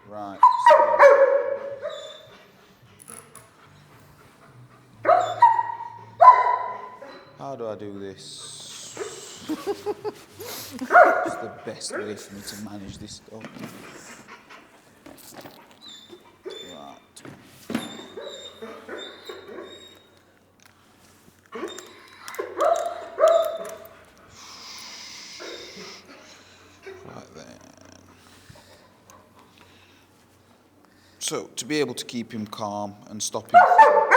Right. How do I do this? It's the best way for me to manage this dog. Right. Right then. So, to be able to keep him calm and stop him from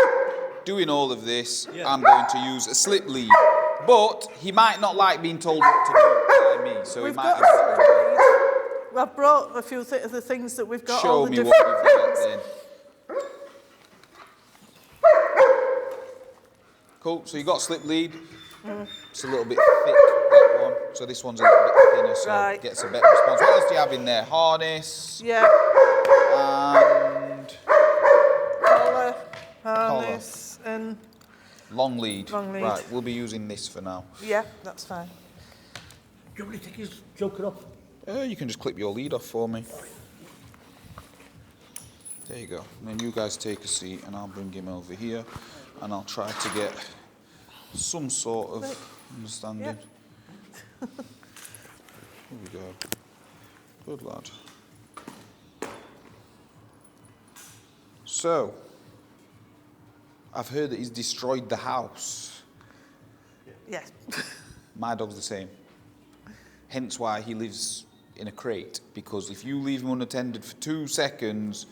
doing all of this, I'm going to use a slip lead. But he might not like being told what to do by me, so he might have... I've brought a few of the things that we've got. Show all the me different what you've got then. Cool, so you got slip lead. It's a little bit thick, that one. So this one's a little bit thinner, so it gets a better response. What else do you have in there? Harness. Yeah. And... Collar, harness, and... Long lead. Long lead. Right, we'll be using this for now. Yeah, that's fine. Do you want me to take his joker off? You can just clip your lead off for me. There you go. And then you guys take a seat and I'll bring him over here and I'll try to get some sort of understanding. Yeah. Here we go. Good lad. So, I've heard that he's destroyed the house. Yes. My dog's the same. Hence why he lives in a crate, because if you leave him unattended for 2 seconds,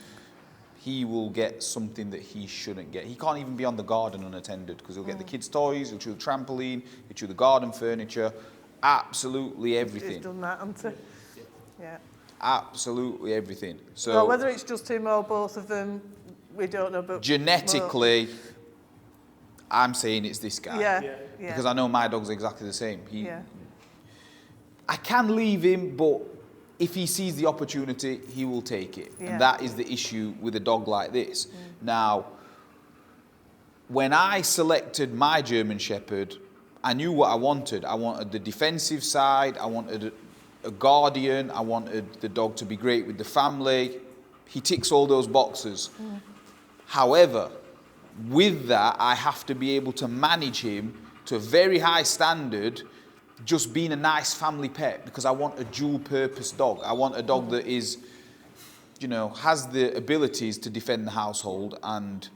he will get something that he shouldn't get. He can't even be on the garden unattended, because he'll get the kids' toys, he'll chew the trampoline, he'll chew the garden furniture, absolutely everything. He's done that, hasn't he? Yeah. Absolutely everything. So well, whether it's just him or both of them, we don't know. But genetically, I'm saying it's this guy. Yeah. Because I know my dog's exactly the same. I can leave him, but if he sees the opportunity, he will take it. Yeah. And that is the issue with a dog like this. Now, when I selected my German Shepherd, I knew what I wanted. I wanted the defensive side, I wanted a guardian, I wanted the dog to be great with the family. He ticks all those boxes. However, with that, I have to be able to manage him to a very high standard, just being a nice family pet, because I want a dual purpose dog. I want a dog that is, you know, has the abilities to defend the household and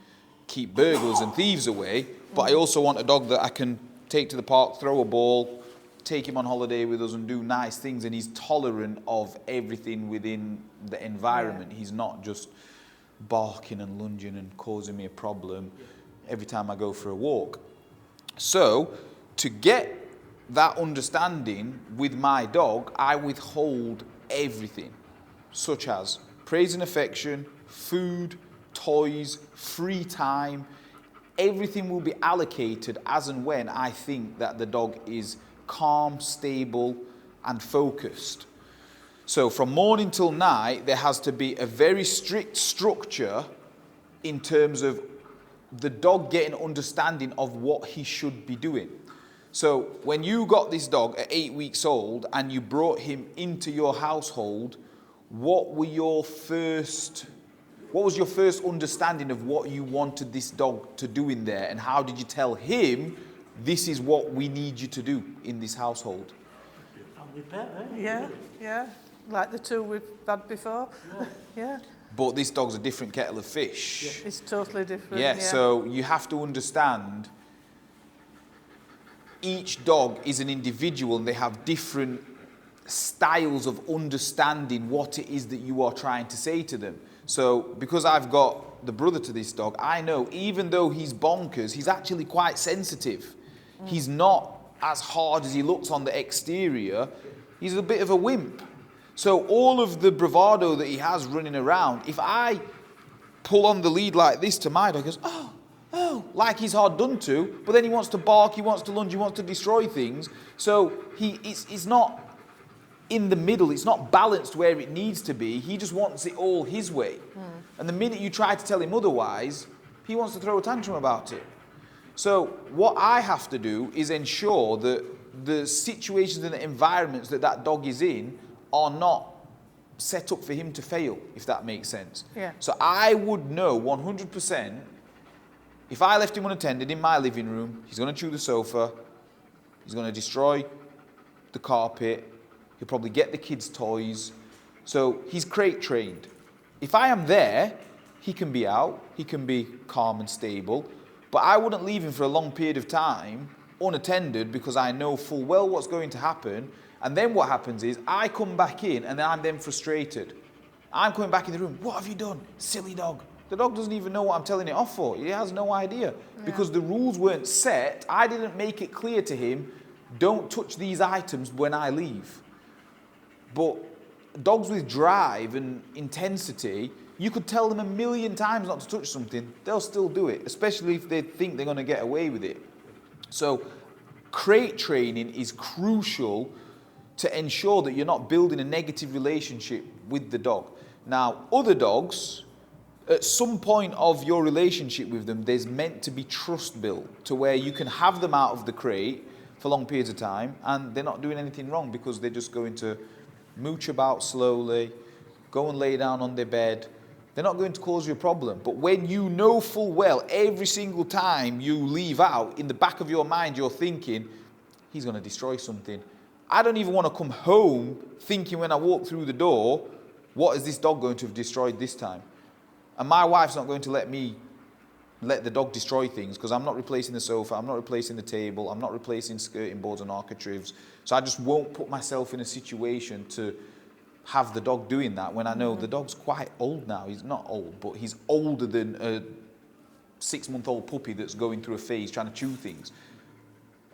keep burglars and thieves away, but I also want a dog that I can take to the park, throw a ball, take him on holiday with us and do nice things, and he's tolerant of everything within the environment. He's not just barking and lunging and causing me a problem every time I go for a walk. So, to get that understanding with my dog, I withhold everything, such as praise and affection, food, toys, free time. Everything will be allocated as and when I think that the dog is calm, stable, and focused. So from morning till night, there has to be a very strict structure in terms of the dog getting understanding of what he should be doing. So when you got this dog at 8 weeks old and you brought him into your household, what was your first understanding of what you wanted this dog to do in there, and how did you tell him this is what we need you to do in this household? Family pet, eh? Yeah. Like the two we've had before. Yeah. But this dog's a different kettle of fish. It's totally different. Yeah, so you have to understand each dog is an individual and they have different styles of understanding what it is that you are trying to say to them. So because I've got the brother to this dog, I know even though he's bonkers, he's actually quite sensitive. He's not as hard as he looks on the exterior. He's a bit of a wimp. So all of the bravado that he has running around, if I pull on the lead like this to my dog, he goes, oh, like he's hard done to, but then he wants to bark, he wants to lunge, he wants to destroy things. So he's not in the middle, it's not balanced where it needs to be. He just wants it all his way. And the minute you try to tell him otherwise, he wants to throw a tantrum about it. So what I have to do is ensure that the situations and the environments that dog is in are not set up for him to fail, if that makes sense. Yeah. So I would know 100%, if I left him unattended in my living room, he's going to chew the sofa, he's going to destroy the carpet, he'll probably get the kids' toys. So he's crate trained. If I am there, he can be out, he can be calm and stable, but I wouldn't leave him for a long period of time unattended because I know full well what's going to happen. And then what happens is I come back in and I'm then frustrated. I'm coming back in the room, what have you done? Silly dog. The dog doesn't even know what I'm telling it off for. He has no idea. Because the rules weren't set, I didn't make it clear to him, don't touch these items when I leave. But dogs with drive and intensity, you could tell them a million times not to touch something, they'll still do it, especially if they think they're going to get away with it. So crate training is crucial to ensure that you're not building a negative relationship with the dog. Now, other dogs, at some point of your relationship with them, there's meant to be trust built to where you can have them out of the crate for long periods of time and they're not doing anything wrong because they're just going to mooch about slowly, go and lay down on their bed. They're not going to cause you a problem. But when you know full well, every single time you leave out, in the back of your mind, you're thinking, he's going to destroy something. I don't even want to come home thinking when I walk through the door, what is this dog going to have destroyed this time? And my wife's not going to let me let the dog destroy things because I'm not replacing the sofa, I'm not replacing the table, I'm not replacing skirting boards and architraves. So I just won't put myself in a situation to have the dog doing that when I know the dog's quite old now. He's not old, but he's older than a 6-month-old puppy that's going through a phase trying to chew things.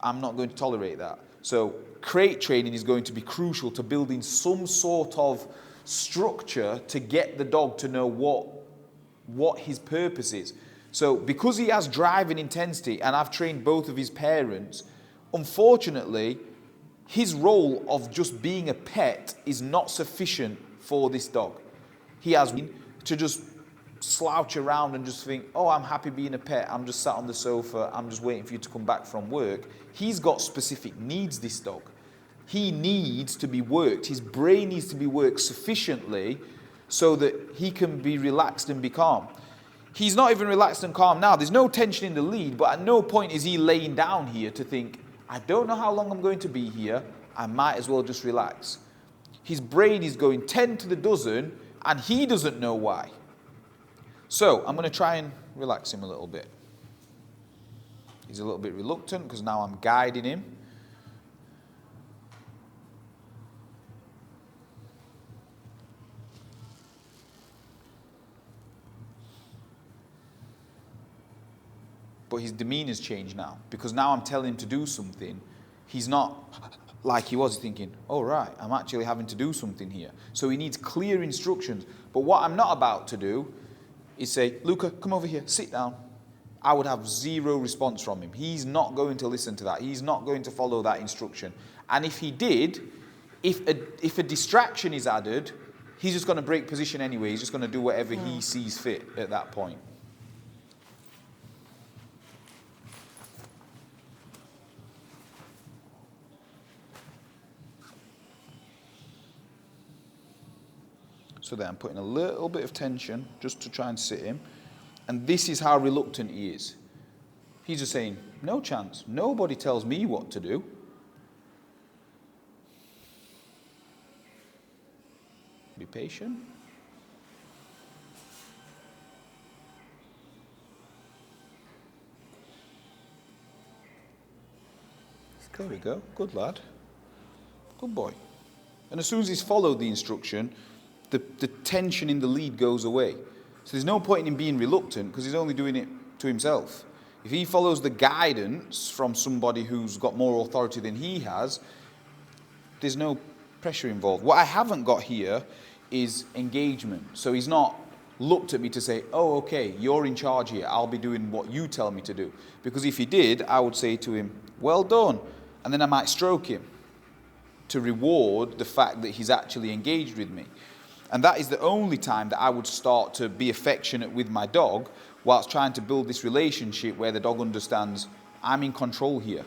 I'm not going to tolerate that. So crate training is going to be crucial to building some sort of structure to get the dog to know what his purpose is. So because he has drive and intensity, and I've trained both of his parents, unfortunately, his role of just being a pet is not sufficient for this dog. He has to just slouch around and just think, oh, I'm happy being a pet, I'm just sat on the sofa, I'm just waiting for you to come back from work. He's got specific needs, this dog. He needs to be worked. His brain needs to be worked sufficiently so that he can be relaxed and be calm. He's not even relaxed and calm now. There's no tension in the lead, but at no point is he laying down here to think, I don't know how long I'm going to be here, I might as well just relax. His brain is going 10 to the dozen, and he doesn't know why. So I'm going to try and relax him a little bit. He's a little bit reluctant because now I'm guiding him. But his demeanor's changed now because now I'm telling him to do something. He's not like he was thinking, oh right, I'm actually having to do something here. So he needs clear instructions. But what I'm not about to do is say, Luca, come over here, sit down. I would have zero response from him. He's not going to listen to that. He's not going to follow that instruction. And if he did, if a distraction is added, he's just going to break position anyway. He's just going to do whatever he sees fit at that point. So there, I'm putting a little bit of tension just to try and sit him. And this is how reluctant he is. He's just saying, no chance. Nobody tells me what to do. Be patient. There we go. Good lad. Good boy. And as soon as he's followed the instruction, the tension in the lead goes away. So there's no point in him being reluctant because he's only doing it to himself. If he follows the guidance from somebody who's got more authority than he has, there's no pressure involved. What I haven't got here is engagement. So he's not looked at me to say, oh, okay, you're in charge here. I'll be doing what you tell me to do. Because if he did, I would say to him, well done. And then I might stroke him to reward the fact that he's actually engaged with me. And that is the only time that I would start to be affectionate with my dog whilst trying to build this relationship where the dog understands I'm in control here.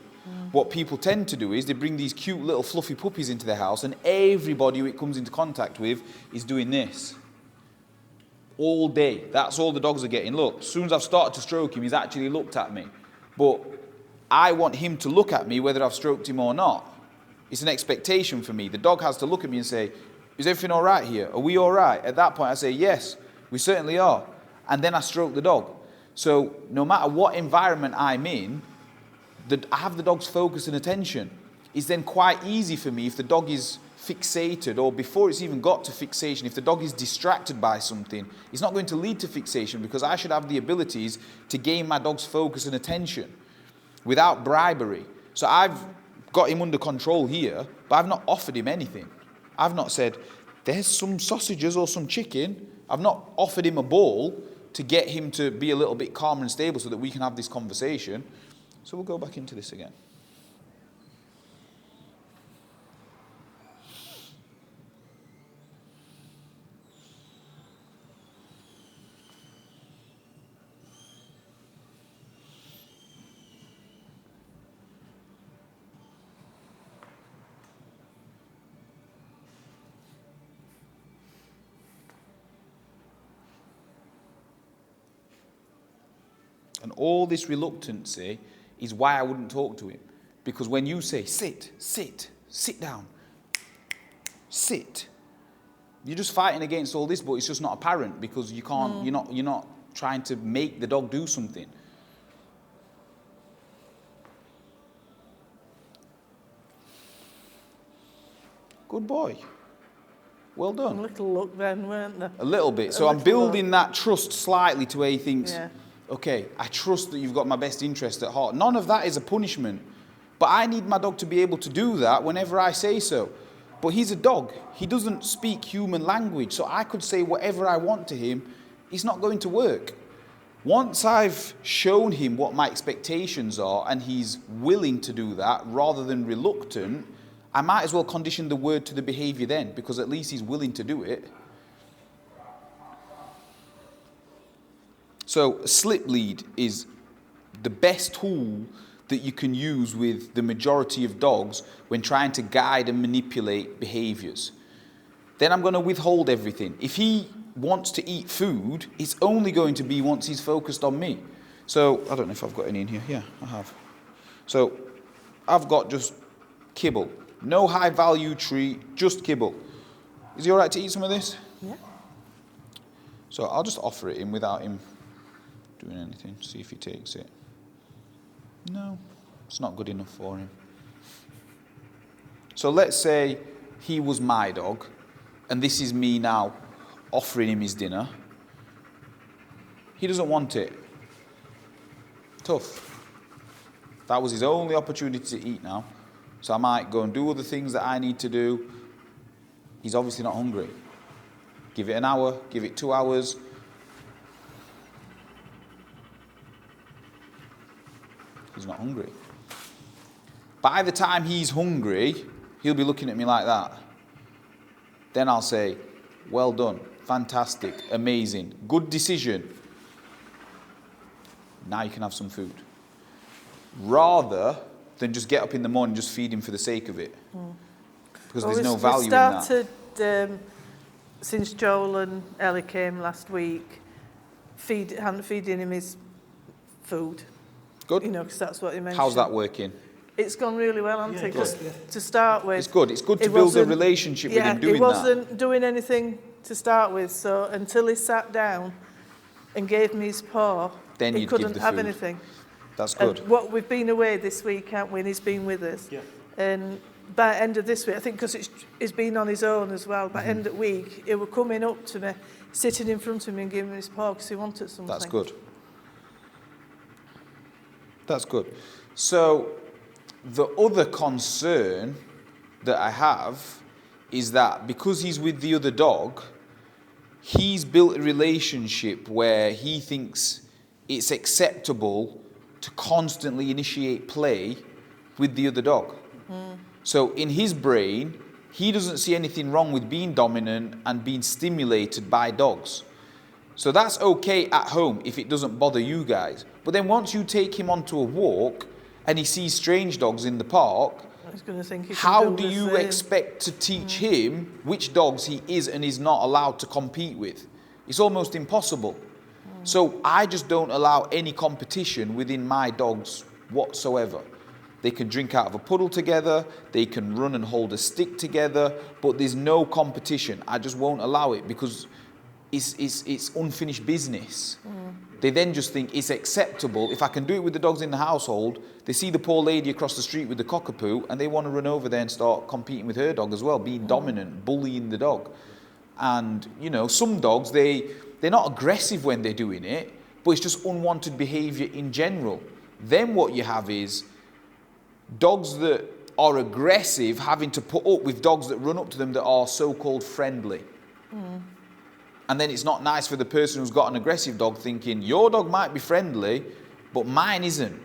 What people tend to do is they bring these cute little fluffy puppies into their house, and everybody who it comes into contact with is doing this. All day. That's all the dogs are getting. Look, as soon as I've started to stroke him, he's actually looked at me. But I want him to look at me whether I've stroked him or not. It's an expectation for me. The dog has to look at me and say, is everything all right here? Are we all right? At that point, I say, yes, we certainly are. And then I stroke the dog. So no matter what environment I'm in, I have the dog's focus and attention. It's then quite easy for me if the dog is fixated, or before it's even got to fixation, if the dog is distracted by something, it's not going to lead to fixation, because I should have the abilities to gain my dog's focus and attention without bribery. So I've got him under control here, but I've not offered him anything. I've not said, there's some sausages or some chicken. I've not offered him a ball to get him to be a little bit calmer and stable so that we can have this conversation. So we'll go back into this again. And all this reluctancy is why I wouldn't talk to him. Because when you say, sit, sit, sit down, sit, you're just fighting against all this, but it's just not apparent because you can't, you're not trying to make the dog do something. Good boy. Well done. A little look then, weren't there? A little bit. So I'm building that trust slightly to where he thinks, okay, I trust that you've got my best interest at heart. None of that is a punishment. But I need my dog to be able to do that whenever I say so. But he's a dog. He doesn't speak human language. So I could say whatever I want to him. It's not going to work. Once I've shown him what my expectations are and he's willing to do that rather than reluctant, I might as well condition the word to the behaviour then, because at least he's willing to do it. So a slip lead is the best tool that you can use with the majority of dogs when trying to guide and manipulate behaviours. Then I'm going to withhold everything. If he wants to eat food, it's only going to be once he's focused on me. So I don't know if I've got any in here. Yeah, I have. So I've got just kibble. No high value treat, just kibble. Is he all right to eat some of this? Yeah. So I'll just offer it him without him doing anything, see if he takes it. No, it's not good enough for him. So let's say he was my dog, and this is me now offering him his dinner. He doesn't want it. Tough. That was his only opportunity to eat now. So I might go and do other things that I need to do. He's obviously not hungry. Give it an hour, give it 2 hours. He's not hungry. By the time he's hungry, he'll be looking at me like that. Then I'll say, well done, fantastic, amazing, good decision. Now you can have some food. Rather than just get up in the morning and just feed him for the sake of it. Because there's no value in that. We started, since Joel and Ellie came last week, feeding him his food. Good. You know, because that's what he mentioned. How's that working? It's gone really well, hasn't it? Good. To start with. It's good. It's good to build a relationship with him doing that. He wasn't doing anything to start with, so until he sat down and gave me his paw, Then he you'd give couldn't the have food. anything. That's good. And we've been away this week, haven't we? And he's been with us. Yeah. And by the end of this week, I think because he's been on his own as well, by the end of the week, he was coming up to me, sitting in front of me and giving me his paw because he wanted something. That's good. That's good. So the other concern that I have is that because he's with the other dog, he's built a relationship where he thinks it's acceptable to constantly initiate play with the other dog. So in his brain, he doesn't see anything wrong with being dominant and being stimulated by dogs. So that's okay at home if it doesn't bother you guys. But then once you take him onto a walk and he sees strange dogs in the park, I was going to think how do you expect to teach him which dogs he is and is not allowed to compete with? It's almost impossible. So I just don't allow any competition within my dogs whatsoever. They can drink out of a puddle together, they can run and hold a stick together, but there's no competition. I just won't allow it because it's unfinished business. They then just think it's acceptable. If I can do it with the dogs in the household, they see the poor lady across the street with the cockapoo and they want to run over there and start competing with her dog as well, being dominant, bullying the dog. And, you know, some dogs, they're not aggressive when they're doing it, but it's just unwanted behaviour in general. Then what you have is dogs that are aggressive having to put up with dogs that run up to them that are so-called friendly. And then it's not nice for the person who's got an aggressive dog thinking, your dog might be friendly, but mine isn't.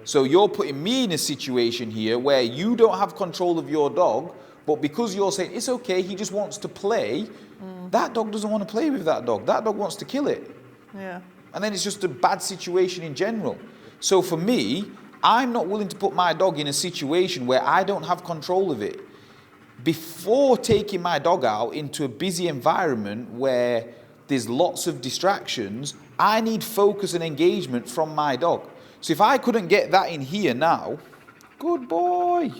So you're putting me in a situation here where you don't have control of your dog, but because you're saying, it's okay, he just wants to play, that dog doesn't want to play with that dog. That dog wants to kill it. Yeah. And then it's just a bad situation in general. So for me, I'm not willing to put my dog in a situation where I don't have control of it. Before taking my dog out into a busy environment where there's lots of distractions, I need focus and engagement from my dog. So if I couldn't get that in here now, good boy,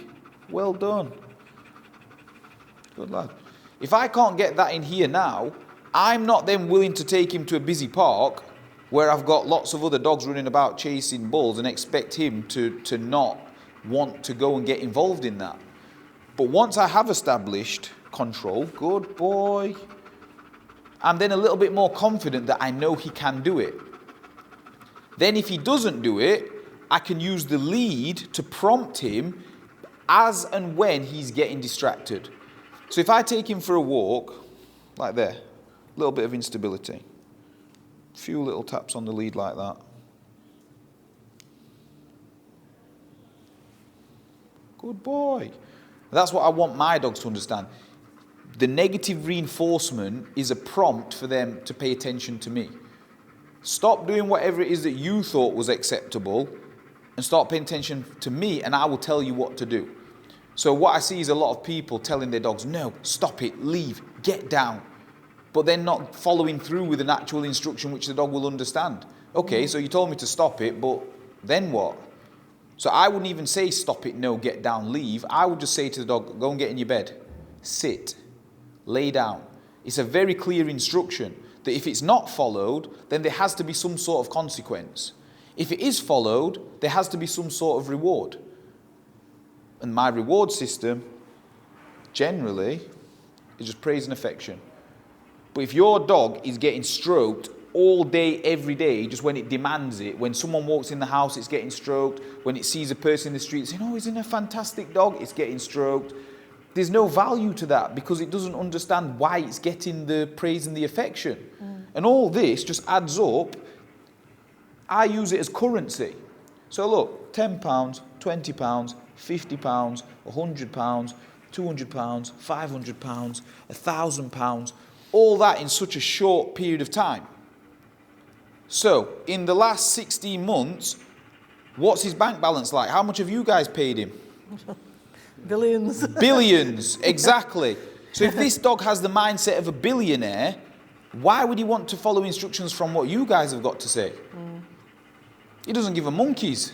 well done. Good lad. If I can't get that in here now, I'm not then willing to take him to a busy park where I've got lots of other dogs running about chasing balls and expect him to not want to go and get involved in that. But once I have established control, good boy, I'm then a little bit more confident that I know he can do it. Then if he doesn't do it, I can use the lead to prompt him as and when he's getting distracted. So if I take him for a walk, like there, a little bit of instability, a few little taps on the lead like that. Good boy. That's what I want my dogs to understand. The negative reinforcement is a prompt for them to pay attention to me. Stop doing whatever it is that you thought was acceptable and start paying attention to me, and I will tell you what to do. So what I see is a lot of people telling their dogs, no, stop it, leave, get down, but then not following through with an actual instruction which the dog will understand. Okay, so you told me to stop it, but then what? So I wouldn't even say stop it, no, get down, leave. I would just say to the dog, go and get in your bed. Sit. Lay down. It's a very clear instruction that if it's not followed, then there has to be some sort of consequence. If it is followed, there has to be some sort of reward. And my reward system, generally, is just praise and affection. But if your dog is getting stroked all day, every day, just when it demands it. When someone walks in the house, it's getting stroked. When it sees a person in the street saying, oh, isn't it a fantastic dog? It's getting stroked. There's no value to that because it doesn't understand why it's getting the praise and the affection. And all this just adds up. I use it as currency. So look, £10, £20, £50, £100, £200, £500, £1,000, all that in such a short period of time. So, in the last 16 months, what's his bank balance like? How much have you guys paid him? Billions. Billions, exactly. So if this dog has the mindset of a billionaire, why would he want to follow instructions from what you guys have got to say? He doesn't give a monkeys.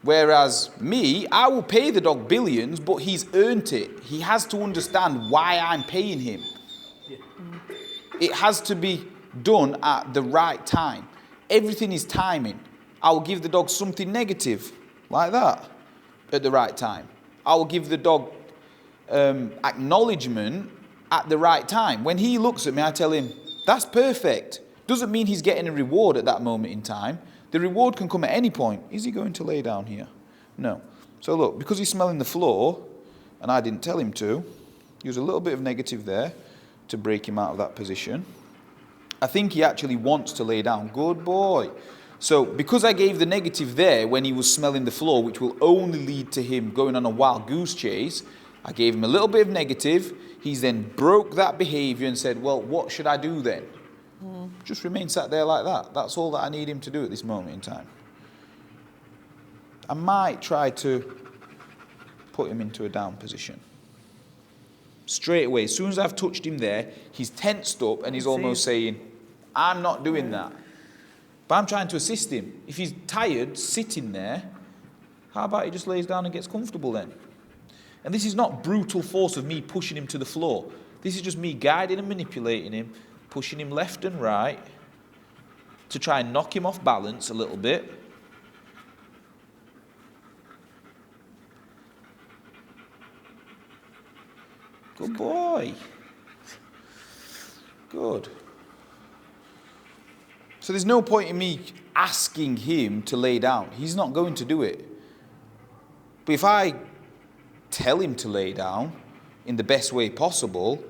Whereas me, I will pay the dog billions, but he's earned it. He has to understand why I'm paying him. It has to be done at the right time. Everything is timing. I will give the dog something negative, like that, at the right time. I will give the dog acknowledgement at the right time. When he looks at me, I tell him, that's perfect. Doesn't mean he's getting a reward at that moment in time. The reward can come at any point. Is he going to lay down here? No. So look, because he's smelling the floor, and I didn't tell him to, use a little bit of negative there to break him out of that position. I think he actually wants to lay down. Good boy. So because I gave the negative there when he was smelling the floor, which will only lead to him going on a wild goose chase, I gave him a little bit of negative. He's then broke that behaviour and said, well, what should I do then? Just remain sat there like that. That's all that I need him to do at this moment in time. I might try to put him into a down position. Straight away, as soon as I've touched him there, he's tensed up and he's almost saying, I'm not doing that. But I'm trying to assist him. If he's tired, sitting there, how about he just lays down and gets comfortable then? And this is not brutal force of me pushing him to the floor. This is just me guiding and manipulating him, pushing him left and right to try and knock him off balance a little bit. Good boy. Good. So there's no point in me asking him to lay down. He's not going to do it. But if I tell him to lay down in the best way possible,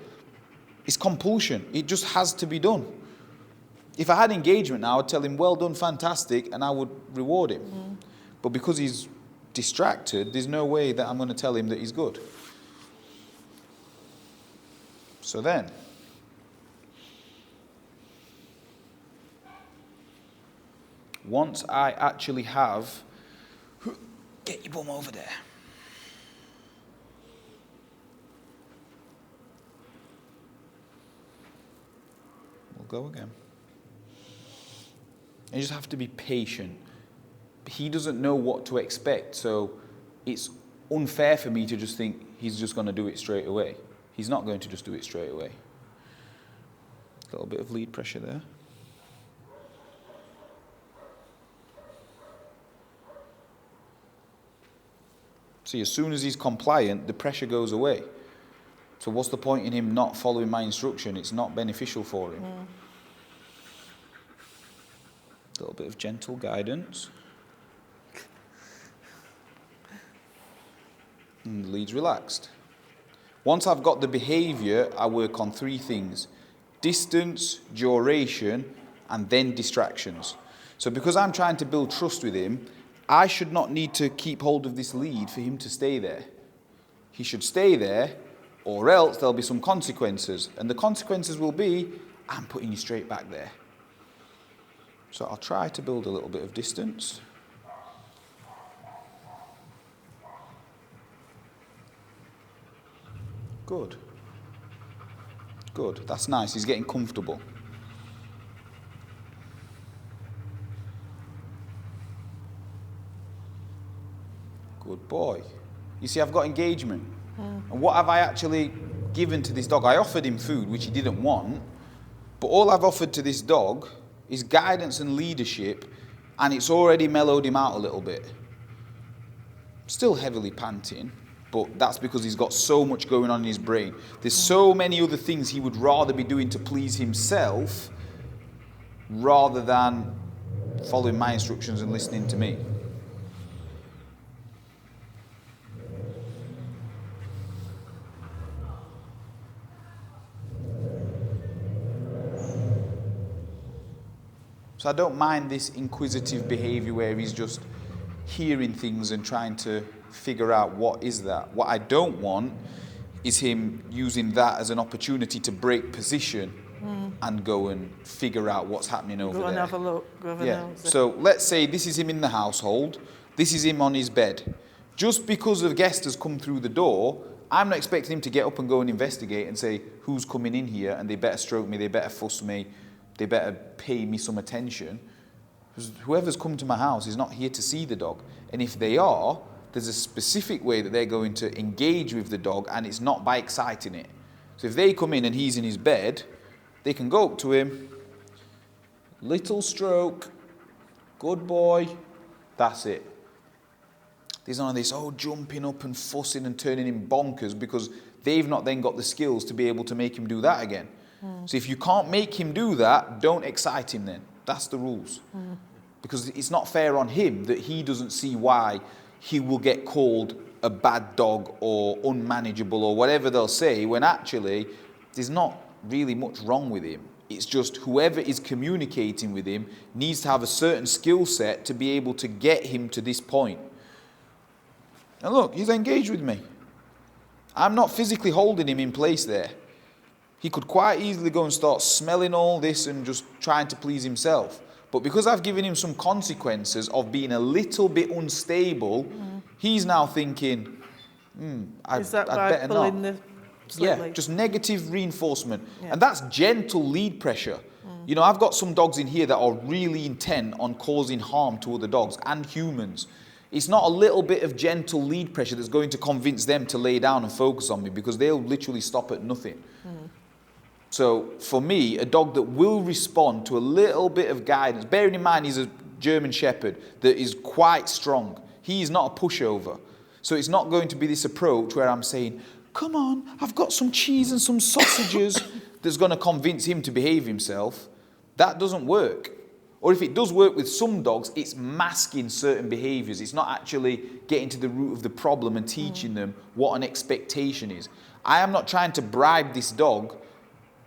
it's compulsion. It just has to be done. If I had engagement now, I'd tell him, well done, fantastic, and I would reward him. But because he's distracted, there's no way that I'm going to tell him that he's good. So then, once I actually have, get your bum over there. We'll go again. You just have to be patient. He doesn't know what to expect, so it's unfair for me to just think he's just going to do it straight away. He's not going to just do it straight away. A little bit of lead pressure there. See, as soon as he's compliant, the pressure goes away. So what's the point in him not following my instruction? It's not beneficial for him. A little bit of gentle guidance. And the lead's relaxed. Once I've got the behaviour, I work on three things: distance, duration, and then distractions. So because I'm trying to build trust with him, I should not need to keep hold of this lead for him to stay there. He should stay there, or else there'll be some consequences. And the consequences will be, I'm putting you straight back there. So I'll try to build a little bit of distance. Good. Good. That's nice. He's getting comfortable. Good boy. You see, I've got engagement. And what have I actually given to this dog? I offered him food, which he didn't want. But all I've offered to this dog is guidance and leadership, and it's already mellowed him out a little bit. Still heavily panting, but that's because he's got so much going on in his brain. There's so many other things he would rather be doing to please himself rather than following my instructions and listening to me. So I don't mind this inquisitive behaviour where he's just hearing things and trying to figure out what is that. What I don't want is him using that as an opportunity to break position and go and figure out what's happening over there. Go and have a look. Go have a nosy. So let's say this is him in the household. This is him on his bed. Just because a guest has come through the door, I'm not expecting him to get up and go and investigate and say, who's coming in here, and they better stroke me, they better fuss me, they better pay me some attention. Because whoever's come to my house is not here to see the dog. And if they are, there's a specific way that they're going to engage with the dog, and it's not by exciting it. So if they come in and he's in his bed, they can go up to him, little stroke, good boy, that's it. There's none of this, jumping up and fussing and turning him bonkers, because they've not then got the skills to be able to make him do that again. So if you can't make him do that, don't excite him then. That's the rules. Because it's not fair on him that he doesn't see why he will get called a bad dog or unmanageable or whatever they'll say, when actually there's not really much wrong with him. It's just whoever is communicating with him needs to have a certain skill set to be able to get him to this point. And look, he's engaged with me. I'm not physically holding him in place there. He could quite easily go and start smelling all this and just trying to please himself. But because I've given him some consequences of being a little bit unstable, he's now thinking, I'd Is that better by pulling not. the slip lead? Just negative reinforcement. Yeah. And that's gentle lead pressure. You know, I've got some dogs in here that are really intent on causing harm to other dogs and humans. It's not a little bit of gentle lead pressure that's going to convince them to lay down and focus on me, because they'll literally stop at nothing. So for me, a dog that will respond to a little bit of guidance, bearing in mind he's a German Shepherd that is quite strong. He's not a pushover. So it's not going to be this approach where I'm saying, come on, I've got some cheese and some sausages, that's going to convince him to behave himself. That doesn't work. Or if it does work with some dogs, it's masking certain behaviours. It's not actually getting to the root of the problem and teaching them what an expectation is. I am not trying to bribe this dog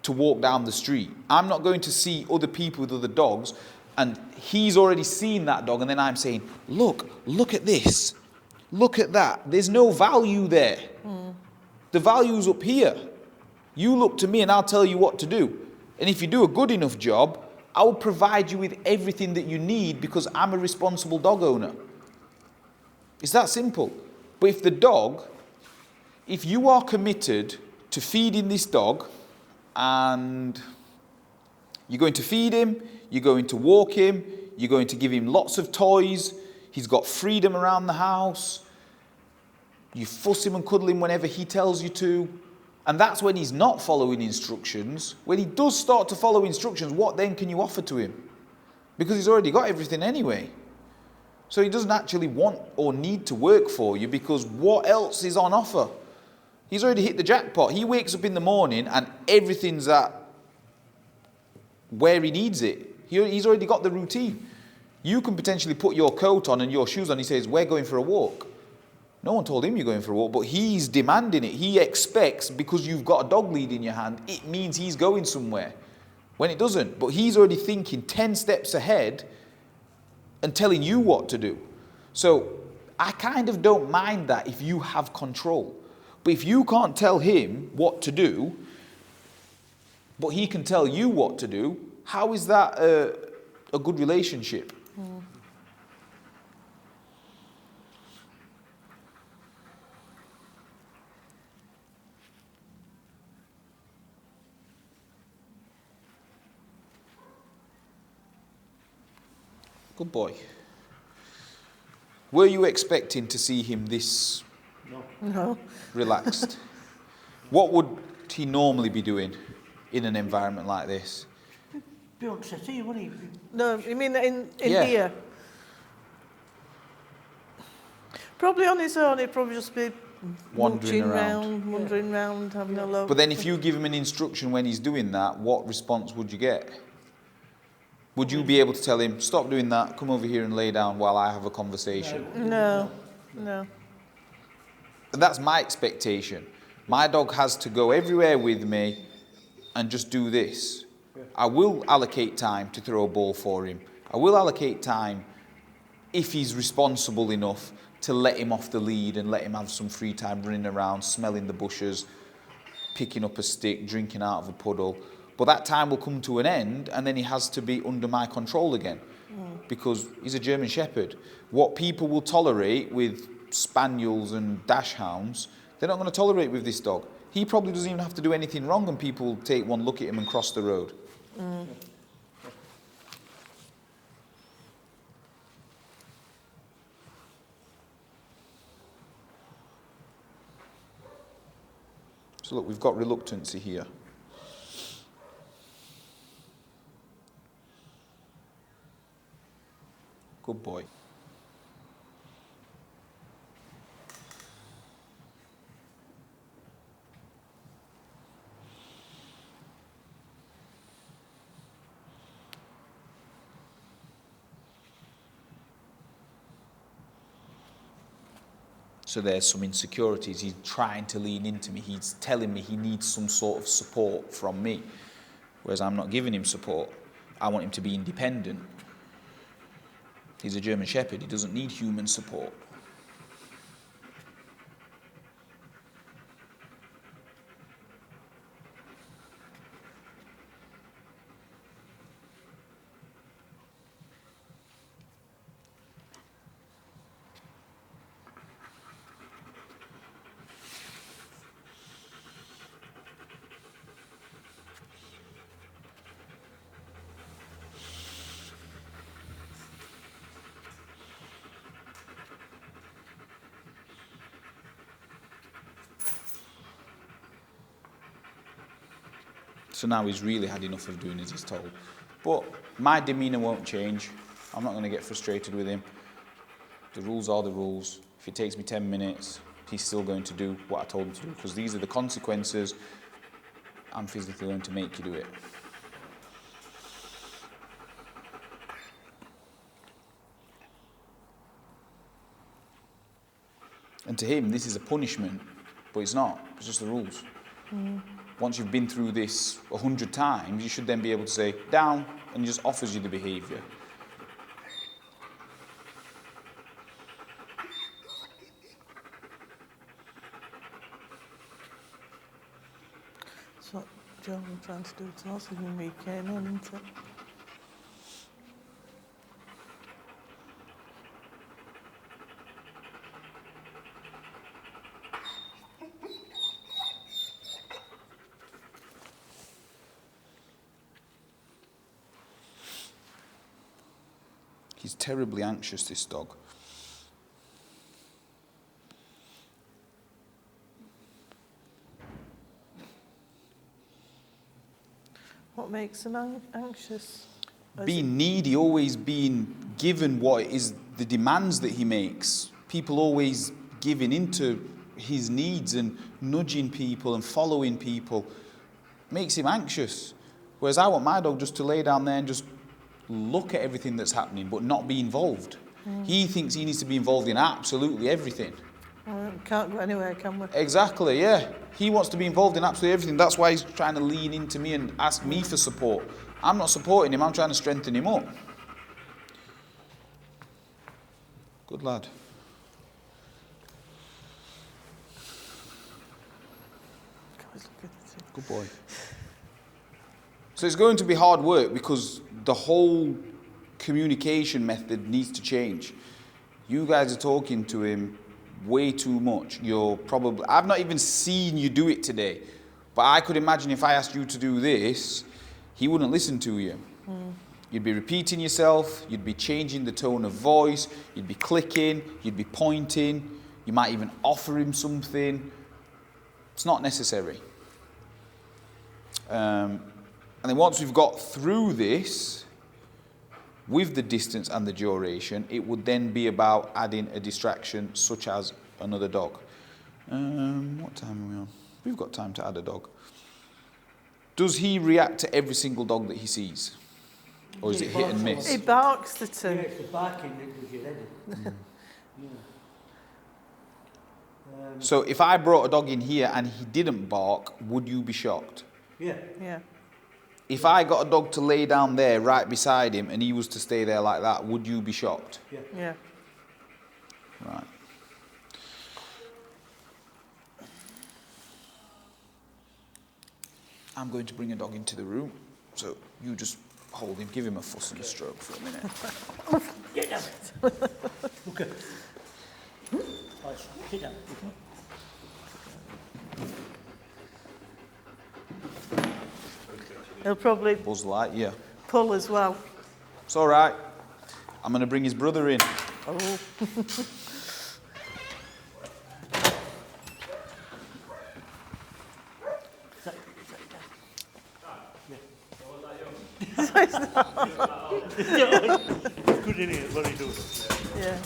to walk down the street. I'm not going to see other people with other dogs and he's already seen that dog and then I'm saying, look at this. Look at that. There's no value there. The value's up here. You look to me and I'll tell you what to do. And if you do a good enough job, I will provide you with everything that you need because I'm a responsible dog owner. It's that simple. But if you are committed to feeding this dog and you're going to feed him, you're going to walk him, you're going to give him lots of toys, he's got freedom around the house, you fuss him and cuddle him whenever he tells you to, and that's when he's not following instructions. When he does start to follow instructions, what then can you offer to him? Because he's already got everything anyway. So he doesn't actually want or need to work for you because what else is on offer? He's already hit the jackpot. He wakes up in the morning and everything's at where he needs it. He's already got the routine. You can potentially put your coat on and your shoes on. He says, we're going for a walk. No one told him you're going for a walk, but he's demanding it. He expects, because you've got a dog lead in your hand, it means he's going somewhere. When it doesn't. But he's already thinking 10 steps ahead and telling you what to do. So I kind of don't mind that if you have control. But if you can't tell him what to do, but he can tell you what to do, how is that a good relationship? Good boy. Were you expecting to see him this No. relaxed? What would he normally be doing in an environment like this? Be on city, wouldn't he? No, you mean in Yeah. here? Probably on his own, he'd probably just be Wandering mooching around. wandering around, having a look. But then if you give him an instruction when he's doing that, what response would you get? Would you be able to tell him, stop doing that, come over here and lay down while I have a conversation? No. And that's my expectation. My dog has to go everywhere with me and just do this. I will allocate time to throw a ball for him. I will allocate time if he's responsible enough to let him off the lead and let him have some free time running around, smelling the bushes, picking up a stick, drinking out of a puddle. But that time will come to an end and then he has to be under my control again because he's a German Shepherd. What people will tolerate with spaniels and dachshunds, they're not going to tolerate with this dog. He probably doesn't even have to do anything wrong and people take one look at him and cross the road. So look, we've got reluctancy here. Good boy. So there's some insecurities. He's trying to lean into me. He's telling me he needs some sort of support from me. Whereas I'm not giving him support. I want him to be independent. He's a German Shepherd. He doesn't need human support. So now he's really had enough of doing as he's told. But my demeanour won't change. I'm not going to get frustrated with him. The rules are the rules. If it takes me 10 minutes, he's still going to do what I told him to do, because these are the consequences. I'm physically going to make you do it. And to him, this is a punishment, but it's not. It's just the rules. Once you've been through this 100 times, you should then be able to say, down, and he just offers you the behaviour. That's what John was trying to do to us when we came in, isn't it? He's terribly anxious, this dog. What makes him anxious? Being needy, always being given what is the demands that he makes. People always giving into his needs and nudging people and following people makes him anxious. Whereas I want my dog just to lay down there and just look at everything that's happening, but not be involved. He thinks he needs to be involved in absolutely everything. We can't go anywhere, can we? Exactly, yeah. He wants to be involved in absolutely everything. That's why he's trying to lean into me and ask me for support. I'm not supporting him, I'm trying to strengthen him up. Good lad. Good boy. So it's going to be hard work because the whole communication method needs to change. You guys are talking to him way too much. I've not even seen you do it today, but I could imagine if I asked you to do this, he wouldn't listen to you. You'd be repeating yourself, you'd be changing the tone of voice, you'd be clicking, you'd be pointing, you might even offer him something. It's not necessary. And then once we've got through this, with the distance and the duration, it would then be about adding a distraction such as another dog. What time are we on? We've got time to add a dog. Does he react to every single dog that he sees? Or is it hit and miss? He barks the two. Yeah, it's the barking that does your head in. So if I brought a dog in here and he didn't bark, would you be shocked? Yeah. Yeah. If I got a dog to lay down there right beside him and he was to stay there like that, would you be shocked? Yeah. Yeah. Right. I'm going to bring a dog into the room, so you just hold him, give him a fuss and a stroke for a minute. Get down. Okay. Right, sit down. He'll probably Buzz light, yeah. pull as well. It's all right. I'm going to bring his brother in. Oh. It's good in here, what he does. Yeah.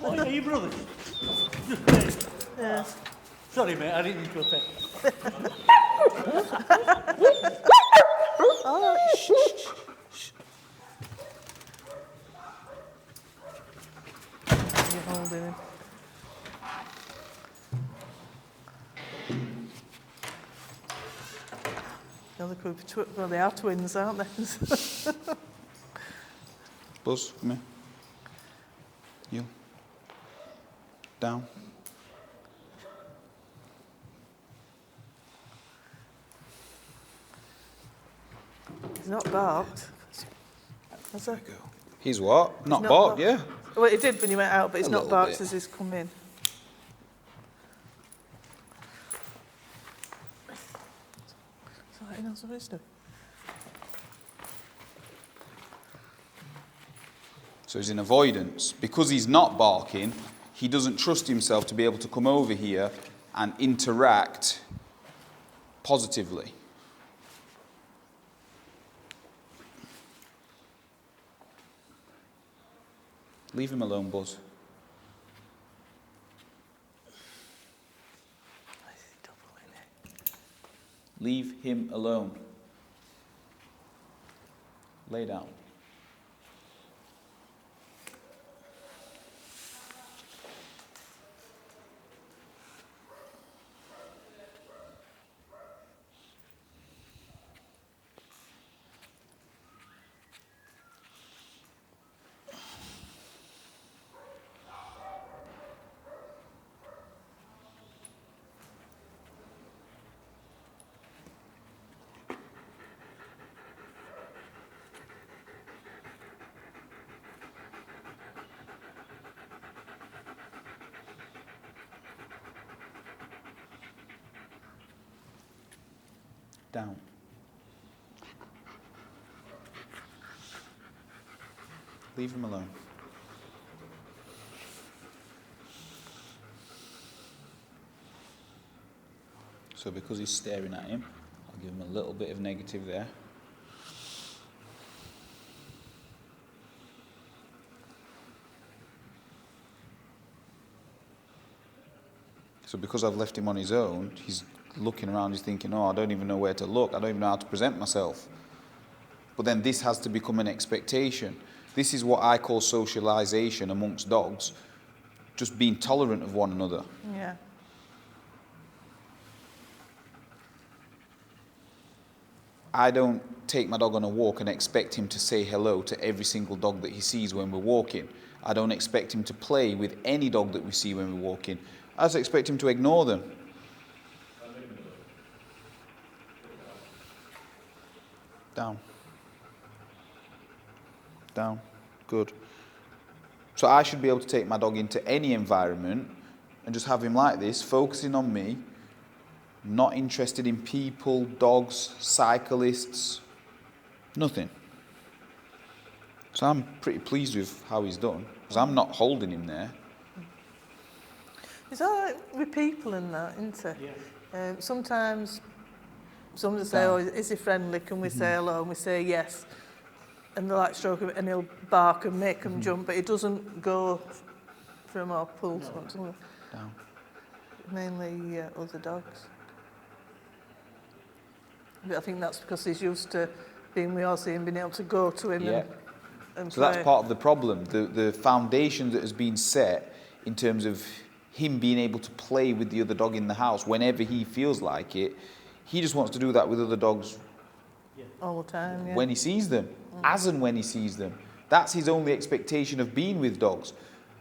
Oh, are you brothers? Yeah. Sorry, mate, I didn't mean to offend. Oh, shh, shh, shh. You're holding him. The other group of well, they are twins, aren't they? Buzz, come here. You. Down. He's not barked. Has he? He's what? Not not barked, barked. yeah. Well, he did when you went out, but he's A not little barked bit. as he's come in. So he knows what he's doing. So he's in avoidance. Because he's not barking, he doesn't trust himself to be able to come over here and interact positively. Leave him alone, Buzz. Leave him alone. Lay down. Down. Leave him alone. So because he's staring at him, I'll give him a little bit of negative there. So because I've left him on his own, he's looking around, he's thinking, oh, I don't even know where to look, I don't even know how to present myself. But then this has to become an expectation. This is what I call socialization amongst dogs, just being tolerant of one another. Yeah. I don't take my dog on a walk and expect him to say hello to every single dog that he sees when we're walking. I don't expect him to play with any dog that we see when we're walking. I just expect him to ignore them. Down. Down. Good. So I should be able to take my dog into any environment and just have him like this, focusing on me, not interested in people, dogs, cyclists, nothing. So I'm pretty pleased with how he's done, because I'm not holding him there. It's all right with people and that, isn't it? Yeah. Sometimes somebody say, oh, is he friendly? Can we say hello? And we say yes. And they'll like stroke him and he'll bark and make them jump, but he doesn't go from our pull to one. Down. Mainly other dogs. But I think that's because he's used to being with Ozzy and being able to go to him Yeah. and So play. that's part of the problem. The foundation that has been set in terms of him being able to play with the other dog in the house whenever he feels like it, he just wants to do that with other dogs all the time, yeah. when he sees them, as and when he sees them. That's his only expectation of being with dogs.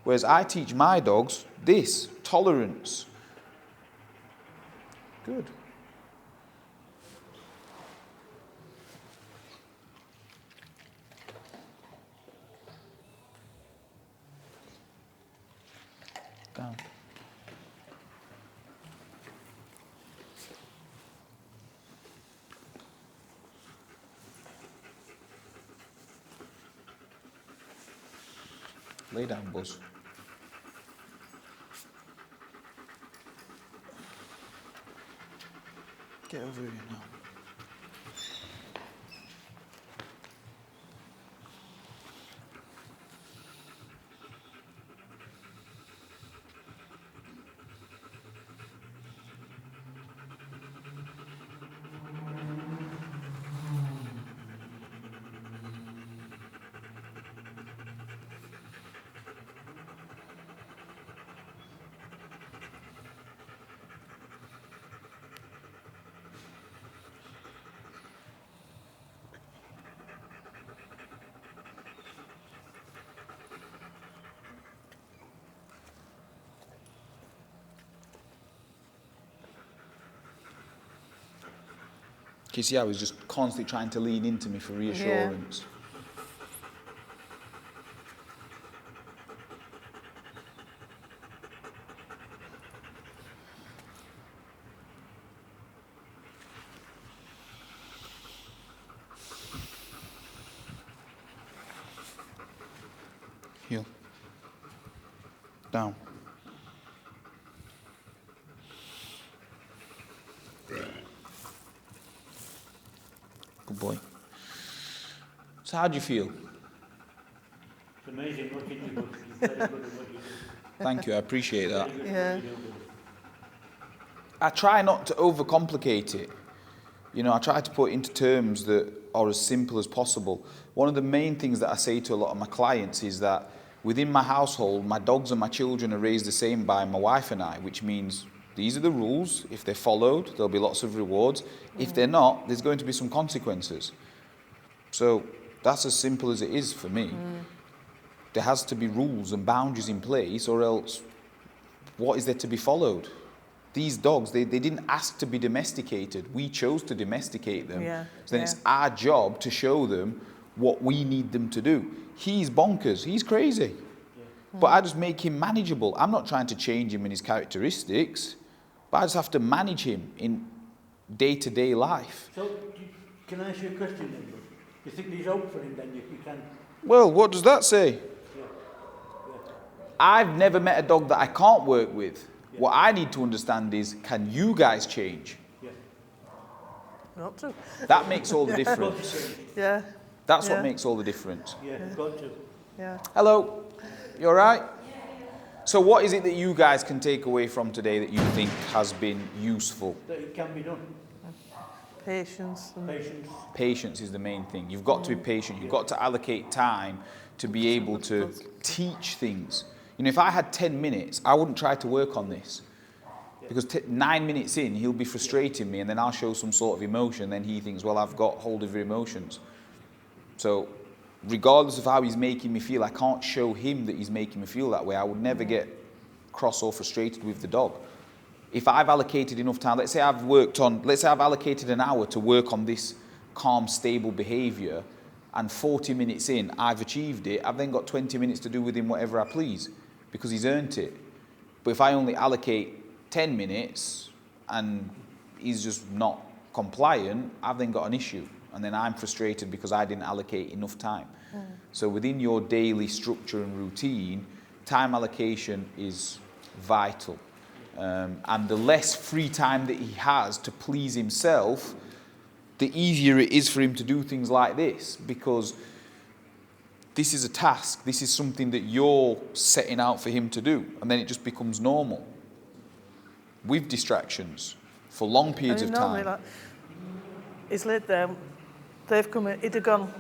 Whereas I teach my dogs this, tolerance. Good. Down. Lay down, Buzz. Get over here now. Can you see how he's just constantly trying to lean into me for reassurance? Heel. Down. Good boy. So how do you feel? It's amazing what you do. You're very good at what you do. Thank you, I appreciate that. Very good at Yeah. what you do. I try not to overcomplicate it. You know, I try to put it into terms that are as simple as possible. One of the main things that I say to a lot of my clients is that within my household, my dogs and my children are raised the same by my wife and I, which means these are the rules. If they're followed, there'll be lots of rewards. If they're not, there's going to be some consequences. So that's as simple as it is for me. There has to be rules and boundaries in place, or else what is there to be followed? These dogs, they didn't ask to be domesticated. We chose to domesticate them. Yeah, So then it's our job to show them what we need them to do. He's bonkers. He's crazy. But I just make him manageable. I'm not trying to change him in his characteristics, but I just have to manage him in day-to-day life. So, can I ask you a question then? Bud? You think there's hope for him then? You can... Well, what does that say? Yeah. I've never met a dog that I can't work with. What I need to understand is, can you guys change? Yeah. Not to. That makes all the difference. Yeah. That's Yeah. what makes all the difference. Yeah, got to. Yeah. Hello, you all right? So what is it that you guys can take away from today that you think has been useful? That it can be done. Patience. And Patience. Patience is the main thing. You've got to be patient. You've got to allocate time to be able to teach things. You know, if I had 10 minutes, I wouldn't try to work on this. Because 9 minutes in, he'll be frustrating me, and then I'll show some sort of emotion, then he thinks, well, I've got hold of your emotions. So, regardless of how he's making me feel, I can't show him that he's making me feel that way. I would never get cross or frustrated with the dog. If I've allocated enough time, let's say I've allocated an hour to work on this calm, stable behaviour, and 40 minutes in, I've achieved it, I've then got 20 minutes to do with him whatever I please, because he's earned it. But if I only allocate 10 minutes and he's just not compliant, I've then got an issue. And then I'm frustrated because I didn't allocate enough time. So within your daily structure and routine, time allocation is vital. And the less free time that he has to please himself, the easier it is for him to do things like this, because this is a task. This is something that you're setting out for him to do. And then it just becomes normal. With distractions for long periods of time. Like, he's laid there, they've come in, he'd have gone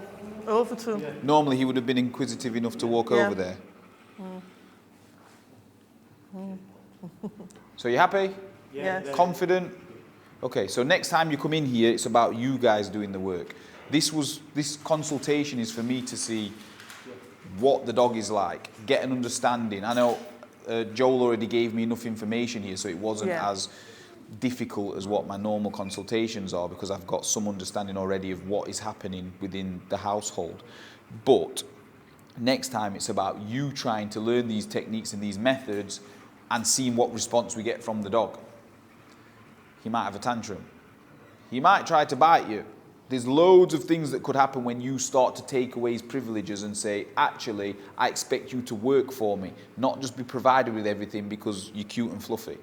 over to him. Normally he would have been inquisitive enough to walk over there. So you happy? Yes. Confident? Okay, so next time you come in here, it's about you guys doing the work. This consultation is for me to see what the dog is like, get an understanding. I know Joel already gave me enough information here, so it wasn't as difficult as what my normal consultations are, because I've got some understanding already of what is happening within the household. But next time it's about you trying to learn these techniques and these methods and seeing what response we get from the dog. He might have a tantrum. He might try to bite you. There's loads of things that could happen when you start to take away his privileges and say, actually, I expect you to work for me, not just be provided with everything because you're cute and fluffy.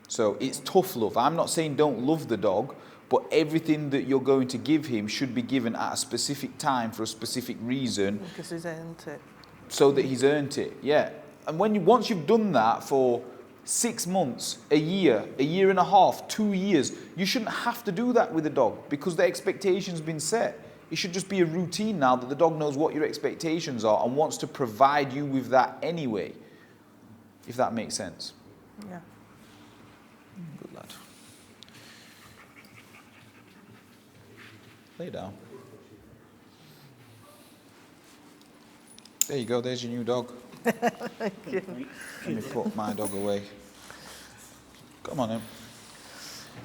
So it's tough love. I'm not saying don't love the dog, but everything that you're going to give him should be given at a specific time for a specific reason. Because he's earned it. So that he's earned it, yeah. And once you've done that for 6 months, a year and a half, 2 years, you shouldn't have to do that with a dog because the expectation's been set. It should just be a routine now that the dog knows what your expectations are and wants to provide you with that anyway, if that makes sense. Yeah. Good lad. Lay down. There you go, there's your new dog. Thank you. Let me put my dog away. Come on in.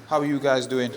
How are you guys doing?